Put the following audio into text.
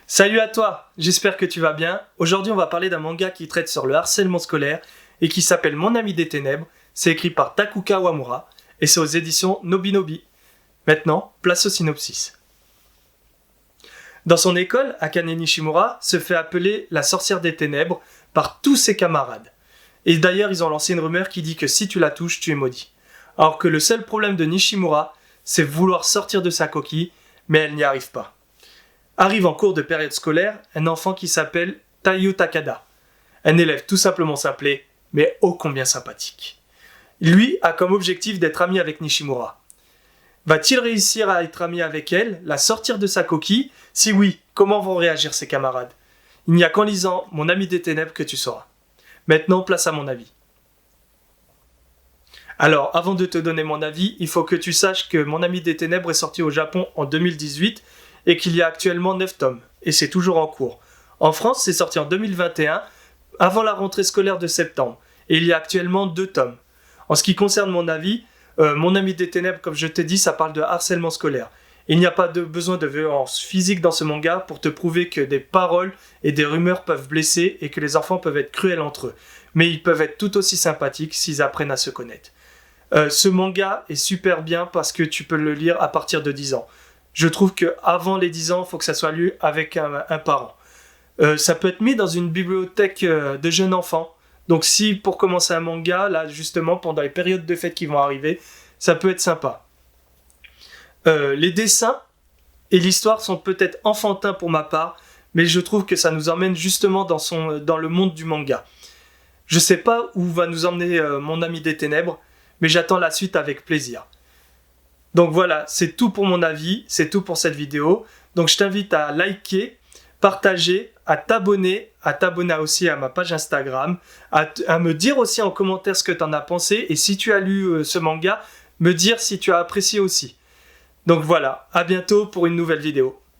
Salut à toi, j'espère que tu vas bien. Aujourd'hui on va parler d'un manga qui traite sur le harcèlement scolaire et qui s'appelle Mon ami des ténèbres. C'est écrit par Takuka Wamura et c'est aux éditions Nobinobi. Maintenant, place au synopsis. Dans son école, Akane Nishimura se fait appeler la sorcière des ténèbres par tous ses camarades. Et d'ailleurs ils ont lancé une rumeur qui dit que si tu la touches, tu es maudit. Alors que le seul problème de Nishimura, c'est vouloir sortir de sa coquille, mais elle n'y arrive pas. Arrive en cours de période scolaire un enfant qui s'appelle Taiyo Takada. Un élève tout simplement simplé, mais ô combien sympathique. Lui a comme objectif d'être ami avec Nishimura. Va-t-il réussir à être ami avec elle, la sortir de sa coquille? Si oui, comment vont réagir ses camarades? Il n'y a qu'en lisant Mon ami des ténèbres que tu sauras. Maintenant, place à mon avis. Alors, avant de te donner mon avis, il faut que tu saches que Mon ami des ténèbres est sorti au Japon en 2018 et qu'il y a actuellement 9 tomes, et c'est toujours en cours. En France, c'est sorti en 2021, avant la rentrée scolaire de septembre, et il y a actuellement 2 tomes. En ce qui concerne mon avis, Mon ami des ténèbres, comme je t'ai dit, ça parle de harcèlement scolaire. Il n'y a pas besoin de violence physique dans ce manga pour te prouver que des paroles et des rumeurs peuvent blesser et que les enfants peuvent être cruels entre eux. Mais ils peuvent être tout aussi sympathiques s'ils apprennent à se connaître. Ce manga est super bien parce que tu peux le lire à partir de 10 ans. Je trouve qu'avant les 10 ans, il faut que ça soit lu avec un parent. Ça peut être mis dans une bibliothèque de jeunes enfants. Donc si pour commencer un manga, là justement pendant les périodes de fête qui vont arriver, ça peut être sympa. Les dessins et l'histoire sont peut-être enfantins pour ma part, mais je trouve que ça nous emmène justement dans le monde du manga. Je sais pas où va nous emmener Mon ami des ténèbres, mais j'attends la suite avec plaisir. Donc voilà, c'est tout pour mon avis, c'est tout pour cette vidéo. Donc je t'invite à liker, partager, à t'abonner aussi à ma page Instagram, à me dire aussi en commentaire ce que tu en as pensé et si tu as lu ce manga, me dire si tu as apprécié aussi. Donc voilà, à bientôt pour une nouvelle vidéo.